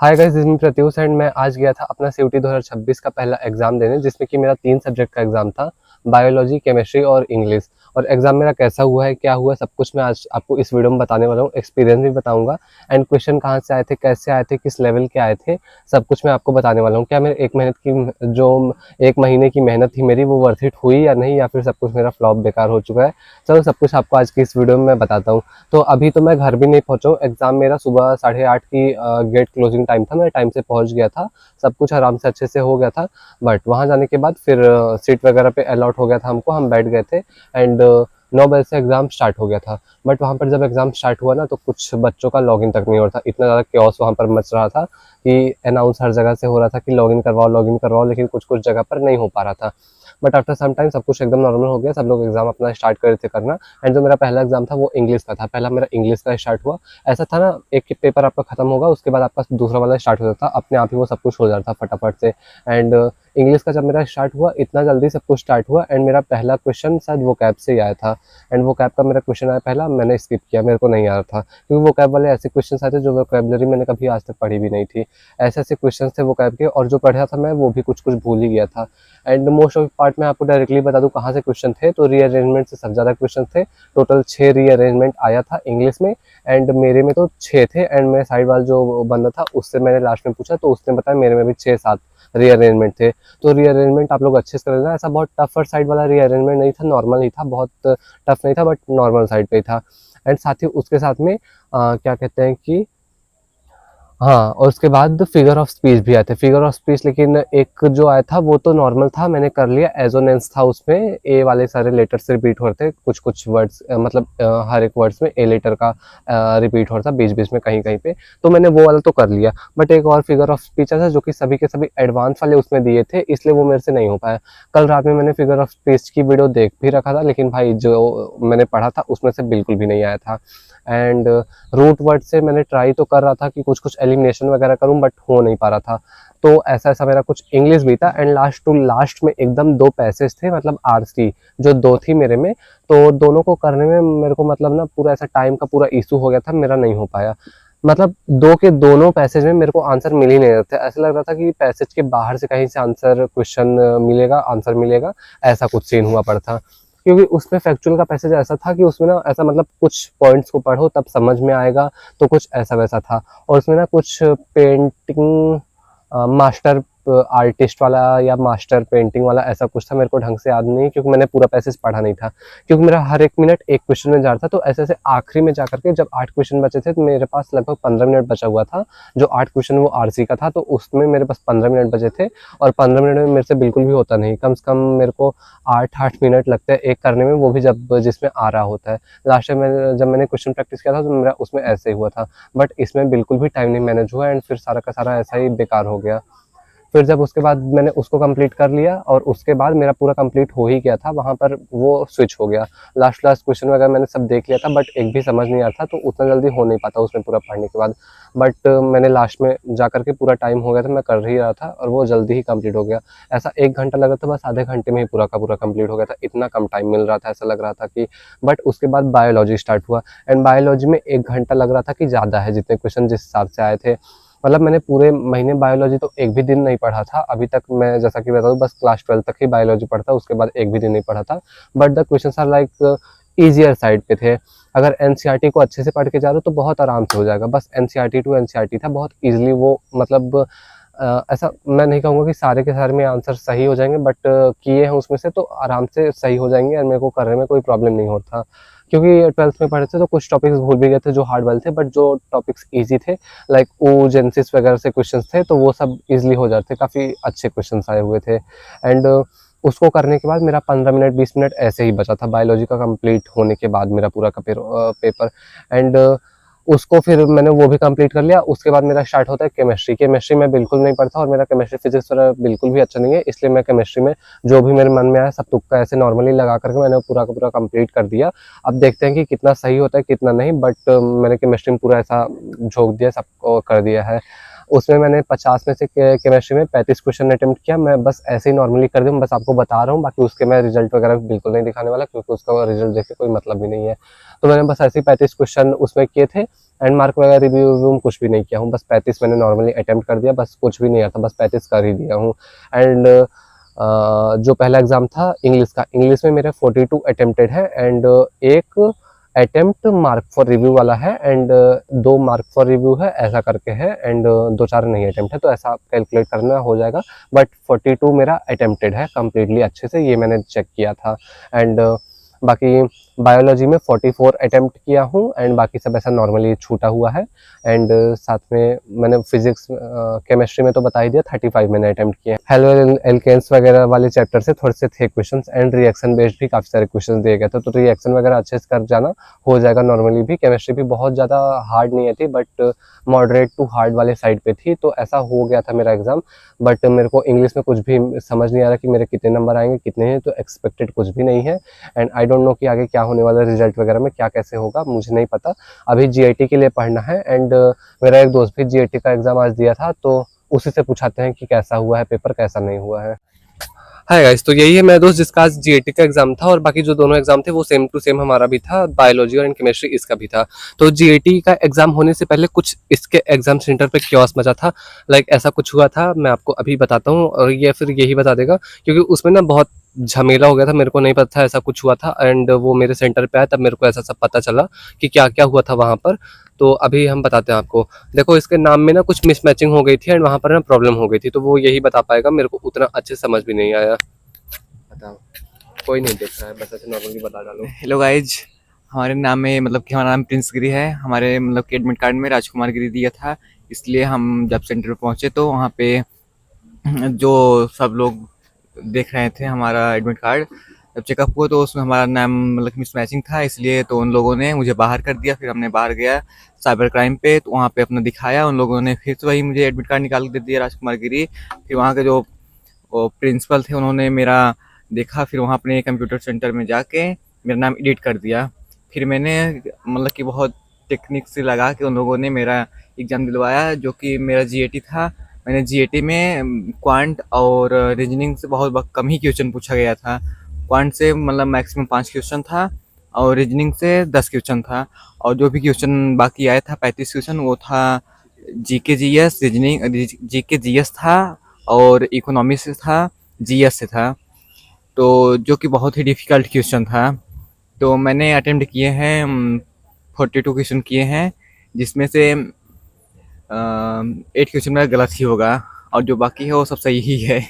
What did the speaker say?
Hi guys, this is me Pratyush and मैं आज गया था अपना सीयूटी 2026 का पहला एग्जाम देने, जिसमें कि मेरा 3 सब्जेक्ट का एग्जाम था। बायोलॉजी, केमिस्ट्री और इंग्लिश। और एग्जाम मेरा कैसा हुआ है, क्या हुआ, सब कुछ मैं आज आपको इस वीडियो में बताने वाला हूँ। एक्सपीरियंस भी बताऊंगा एंड क्वेश्चन कहाँ से आए थे, कैसे आए थे, किस लेवल के आए थे, सब कुछ मैं आपको बताने वाला हूँ। क्या मेरे एक महीने की मेहनत थी मेरी, वो वर्थ इट हुई या नहीं, या फिर सब कुछ मेरा फ्लॉप बेकार हो चुका है। चलो सब कुछ आपको आज की इस वीडियो में मैं बताता हूँ। तो अभी तो मैं घर भी नहीं पहुंचा हूँ। एग्जाम मेरा सुबह 8:30 की गेट क्लोजिंग टाइम था, मैं टाइम से पहुंच गया था। सब कुछ आराम से अच्छे से हो गया था। बट वहां जाने के बाद फिर सीट वगैरह पे अलॉट हो गया था हमको, हम बैठ गए थे एंड 9 बजे से एग्जाम स्टार्ट हो गया था। बट वहां पर जब एग्जाम स्टार्ट हुआ ना, तो कुछ बच्चों का लॉगिन तक नहीं हो रहा था। इतना ज़्यादा क्योस वहां पर मच रहा था कि अनाउंस हर जगह से हो रहा था कि लॉगिन करवाओ, लेकिन कुछ कुछ जगह पर नहीं हो पा रहा था। बट आफ्टर सम टाइम सब कुछ एकदम नॉर्मल हो गया, सब लोग एग्जाम अपना स्टार्ट कर रहे थे करना। एंड जो मेरा पहला एग्जाम था वो इंग्लिश का था। पहला मेरा इंग्लिश का स्टार्ट हुआ। ऐसा था ना, एक पेपर आपका खत्म होगा, उसके बाद आपका दूसरा वाला स्टार्ट हो जाता था, अपने आप ही वो सब कुछ हो जाता था फटाफट से। एंड इंग्लिश का जब मेरा स्टार्ट हुआ, इतना जल्दी सब कुछ स्टार्ट हुआ एंड मेरा पहला क्वेश्चन शायद वोकैब से ही आया था। एंड वोकैब का मेरा क्वेश्चन आया पहला, मैंने स्किप किया, मेरे को नहीं आ रहा था, क्योंकि वोकैब वाले ऐसे क्वेश्चन आए थे जो वोकैबलरी मैंने कभी आज तक पढ़ी भी नहीं थी। ऐसे ऐसे क्वेश्चन थे वोकैब के, और जो पढ़ा था मैं वो भी कुछ कुछ भूल ही गया था। एंड मोस्ट ऑफ पार्ट में आपको डायरेक्टली बता दूं कहाँ से क्वेश्चन थे, तो रीअरेंजमेंट से सबसे ज़्यादा क्वेश्चन थे। टोटल 6 रीअरेंजमेंट आया था इंग्लिश में, एंड मेरे में तो 6 थे। एंड मेरे साइड वाला जो बंदा था उससे मैंने लास्ट में पूछा, तो उसने बताया मेरे में भी 6-7 रीअरेंजमेंट थे। तो रीअरेंजमेंट आप लोग अच्छे से कर लेना, ऐसा बहुत टफर साइड वाला रीअरेंजमेंट नहीं था, नॉर्मल ही था, बहुत टफ नहीं था, बट नॉर्मल साइड पे ही था। एंड साथ ही उसके साथ में क्या कहते हैं कि हाँ, और उसके बाद फिगर ऑफ स्पीच भी आए थे। फिगर ऑफ स्पीच लेकिन एक जो आया था वो तो नॉर्मल था, मैंने कर लिया। एजोनेंस था, उसमें ए वाले सारे लेटर्स रिपीट हो रहे थे, कुछ कुछ वर्ड्स मतलब हर एक वर्ड्स में ए लेटर का रिपीट हो रहा था बीच बीच में कहीं कहीं पे, तो मैंने वो वाला तो कर लिया। बट एक और फिगर ऑफ स्पीच था जो कि सभी के सभी एडवांस वाले उसमें दिए थे, इसलिए वो मेरे से नहीं हो पाया। कल रात में मैंने फिगर ऑफ स्पीच की वीडियो देख भी रखा था, लेकिन भाई जो मैंने पढ़ा था उसमें से बिल्कुल भी नहीं आया था। एंड रूट वर्ड से मैंने ट्राई तो कर रहा था कि कुछ कुछ एलिमिनेशन वगैरह करूं, बट हो नहीं पा रहा था। तो ऐसा ऐसा मेरा कुछ इंग्लिश भी था। एंड लास्ट टू लास्ट में एकदम 2 पैसेज थे, मतलब आरसी जो 2 थी मेरे में, तो दोनों को करने में मेरे को मतलब ना पूरा ऐसा टाइम का पूरा इशू हो गया था, मेरा नहीं हो पाया। मतलब 2 के दोनों पैसेज में मेरे को आंसर मिल ही नहीं रहे थे। ऐसा लग रहा था कि पैसेज के बाहर से कहीं से आंसर क्वेश्चन मिलेगा, आंसर मिलेगा, ऐसा कुछ सीन हुआ पड़ा था। क्योंकि उसमें फैक्चुअल का पैसेज ऐसा था कि उसमें ना ऐसा मतलब कुछ पॉइंट्स को पढ़ो तब समझ में आएगा, तो कुछ ऐसा वैसा था। और उसमें ना कुछ पेंटिंग मास्टर आर्टिस्ट वाला या मास्टर पेंटिंग वाला ऐसा कुछ था, मेरे को ढंग से याद नहीं, क्योंकि मैंने पूरा पैसेज पढ़ा नहीं था। क्योंकि मेरा हर एक मिनट एक क्वेश्चन में जा रहा था, तो ऐसे ऐसे आखिरी में जाकर के जब 8 क्वेश्चन बचे थे, तो मेरे पास लगभग 15 मिनट बचा हुआ था। जो 8 क्वेश्चन वो आरसी का था, तो उसमें मेरे पास 15 मिनट बचे थे। और 15 मिनट में मेरे से बिल्कुल भी होता नहीं, कम से कम मेरे को 8-8 मिनट लगते हैं एक करने में, वो भी जब जिसमें आ रहा होता है। लास्ट टाइम जब मैंने क्वेश्चन प्रैक्टिस किया था, तो मेरा उसमें ऐसे ही हुआ था। बट इसमें बिल्कुल भी टाइम नहीं मैनेज हुआ, एंड फिर सारा का सारा ऐसा ही बेकार हो गया। फिर जब उसके बाद मैंने उसको कंप्लीट कर लिया, और उसके बाद मेरा पूरा कंप्लीट हो ही गया था, वहाँ पर वो स्विच हो गया। लास्ट लास्ट क्वेश्चन वगैरह मैंने सब देख लिया था, बट एक भी समझ नहीं आ रहा था, तो उतना जल्दी हो नहीं पाता उसमें पूरा पढ़ने के बाद। बट मैंने लास्ट में जा करके पूरा टाइम हो गया था, मैं कर ही रहा था, और वो जल्दी ही कंप्लीट हो गया। ऐसा 1 घंटा लग रहा था, बस आधे घंटे में ही पूरा का पूरा कंप्लीट हो गया था, इतना कम टाइम मिल रहा था, ऐसा लग रहा था कि। बट उसके बाद बायोलॉजी स्टार्ट हुआ, एंड बायोलॉजी में 1 घंटा लग रहा था कि ज़्यादा है, जितने क्वेश्चन जिस हिसाब से आए थे। मतलब मैंने पूरे महीने बायोलॉजी तो एक भी दिन नहीं पढ़ा था अभी तक। मैं जैसा कि बता दूं, बस क्लास 12 तक ही बायोलॉजी पढ़ा, उसके बाद एक भी दिन नहीं पढ़ा था। But the questions are like easier side पे थे। अगर एनसीईआरटी को अच्छे से पढ़ के जा रहे हो तो बहुत आराम से हो जाएगा। बस एनसीईआरटी टू एनसीईआरटी था, बहुत इजीली वो मतलब ऐसा मैं नहीं कहूँगा कि सारे के सारे में आंसर सही हो जाएंगे, बट किए हैं उसमें से तो आराम से सही हो जाएंगे, और मेरे को करने में कोई प्रॉब्लम नहीं होता। क्योंकि 12th में पढ़े थे तो कुछ टॉपिक्स भूल भी गए थे जो हार्ड वाले थे, बट जो टॉपिक्स इजी थे लाइक ओजेनेसिस वगैरह से क्वेश्चंस थे, तो वो सब इजीली हो जाते, काफ़ी अच्छे क्वेश्चंस आए हुए थे। एंड उसको करने के बाद मेरा 15 मिनट 20 मिनट ऐसे ही बचा था बायोलॉजी का कंप्लीट होने के बाद, मेरा पूरा का पेपर। एंड उसको फिर मैंने वो भी कंप्लीट कर लिया। उसके बाद मेरा स्टार्ट होता है केमिस्ट्री। केमिस्ट्री में बिल्कुल नहीं पढ़ता, और मेरा केमिस्ट्री फिजिक्स वाला बिल्कुल भी अच्छा नहीं है, इसलिए मैं केमिस्ट्री में जो भी मेरे मन में आया सब तुक्का ऐसे नॉर्मली लगा करके मैंने पूरा का पूरा कंप्लीट कर दिया। अब देखते हैं कि कितना सही होता है कितना नहीं, बट मैंने केमिस्ट्री में पूरा ऐसा झोंक दिया, सबको कर दिया है। उसमें मैंने 50 में से केमिस्ट्री में 35 क्वेश्चन अटेम्प्ट किया। मैं बस ऐसे ही नॉर्मली कर दूँ, बस आपको बता रहा हूँ, बाकी उसके मैं रिजल्ट वगैरह बिल्कुल नहीं दिखाने वाला, क्योंकि उसका रिजल्ट देख के कोई मतलब भी नहीं है। तो मैंने बस ऐसे ही 35 क्वेश्चन उसमें किए थे, एंड मार्क वगैरह रिव्यू कुछ भी नहीं किया हूँ। बस 35 मैंने नॉर्मली अटेम्प्ट कर दिया, बस कुछ भी नहीं आता, बस 35 कर ही दिया हूँ। एंड जो पहला एग्जाम था इंग्लिश का, इंग्लिश में मेरे 42 अटेम्प्टेड है, एंड एक अटेम्प्ट मार्क फॉर रिव्यू वाला है, एंड 2 मार्क फॉर रिव्यू है, ऐसा करके है, एंड 2-4 नहीं अटेम्प्ट है, तो ऐसा कैलकुलेट करना हो जाएगा। बट 42 मेरा अटेम्प्टेड है कम्प्लीटली अच्छे से, ये मैंने चेक किया था। एंड बाकी बायोलॉजी में 44 अटेम्प्ट किया हूँ, एंड बाकी सब ऐसा नॉर्मली छूटा हुआ है। एंड साथ में मैंने फिजिक्स केमिस्ट्री में तो बता ही दिया, 35 मैंने अटेम्प्ट किया। हेलो एल्केन्स वगैरह वाले चैप्टर से थोड़े से थे क्वेश्चंस, एंड रिएक्शन बेस्ड भी काफ़ी सारे क्वेश्चन दिए गए थे, तो रिएक्शन वगैरह अच्छे से कर जाना, हो जाएगा नॉर्मली भी। केमिस्ट्री भी बहुत ज़्यादा हार्ड नहीं थी, बट मॉडरेट टू हार्ड वाले साइड पे थी, तो ऐसा हो गया था मेरा एग्जाम। बट मेरे को इंग्लिश में कुछ भी समझ नहीं आ रहा कि मेरे कितने नंबर आएंगे, कितने हैं, तो एक्सपेक्टेड कुछ भी नहीं है। एंड आई डोंट नो कि आगे क्या होने वाला है, रिजल्ट वगैरह में क्या कैसे होगा मुझे नहीं पता। अभी जीआईटी के लिए पढ़ना है, एंड मेरा एक दोस्त भी जीआईटी का एग्जाम आज दिया था, तो उसी से पूछाते हैं कि कैसा हुआ है पेपर, कैसा नहीं हुआ है। हाय गाइस, तो यही है मेरा दोस्त जिसका आज जीएटी का एग्जाम था, और बाकी जो दोनों एग्जाम थे वो सेम टू सेम हमारा भी था, बायोलॉजी और केमिस्ट्री इसका भी था। तो जीएटी का एग्जाम होने से पहले कुछ इसके एग्जाम सेंटर पे क्योस मचा था, लाइक ऐसा कुछ हुआ था, मैं आपको अभी बताता हूँ, और ये फिर यही बता देगा, क्योंकि उसमें ना बहुत झमेला हो गया था, मेरे को नहीं पता था ऐसा कुछ हुआ था। एंड वो मेरे सेंटर पे आया तब मेरे को ऐसा सब पता चला कि क्या क्या हुआ था वहाँ पर। तो अभी हम बताते हैं आपको। देखो, इसके नाम में ना कुछ मिसमैचिंग हो गई थी, एंड वहाँ पर ना प्रॉब्लम हो गई थी, तो वो यही बता पाएगा, मेरे को उतना अच्छे समझ भी नहीं आया। बताओ, कोई नहीं देख रहा है, बस ऐसे नॉर्मली बता डालो। हेलो गाइज, हमारे नाम में मतलब कि हमारा नाम प्रिंस गिरी है। हमारे मतलब कि एडमिट कार्ड में राजकुमार गिरी दिया था, इसलिए हम जब सेंटर पे पहुंचे तो वहाँ पे जो सब लोग देख रहे थे हमारा एडमिट कार्ड, जब चेकअप हुआ तो उसमें हमारा नाम मतलब मिसमैचिंग था, इसलिए तो उन लोगों ने मुझे बाहर कर दिया। फिर हमने बाहर गया साइबर क्राइम पे, तो वहाँ पे अपना दिखाया, उन लोगों ने फिर से वही मुझे एडमिट कार्ड निकाल के दे दिया राजकुमार गिरी। फिर वहाँ के जो प्रिंसिपल थे उन्होंने मेरा देखा, फिर वहाँ अपने कंप्यूटर सेंटर में जाके मेरा नाम एडिट कर दिया। फिर मैंने मतलब कि बहुत टेक्निक से लगा के उन लोगों ने मेरा एग्ज़ाम दिलवाया, जो कि मेरा जीएटी था। मैंने जीएटी में क्वांट और रीजनिंग से बहुत कम ही क्वेश्चन पूछा गया था। क्वांट से मतलब मैक्सिमम 5 क्वेश्चन था, और रीजनिंग से 10 क्वेश्चन था, और जो भी क्वेश्चन बाकी आया था 35 क्वेश्चन, वो था GK GS, reasoning GK GS था, और इकोनॉमी से था, जीएस से था, तो जो कि बहुत ही डिफ़िकल्ट क्वेश्चन था। तो मैंने अटेम्प्ट किए हैं 42 क्वेश्चन किए हैं, जिसमें से 8 क्वेश्चन मेरा गलत ही होगा, और जो बाकी है वो सब सही ही है।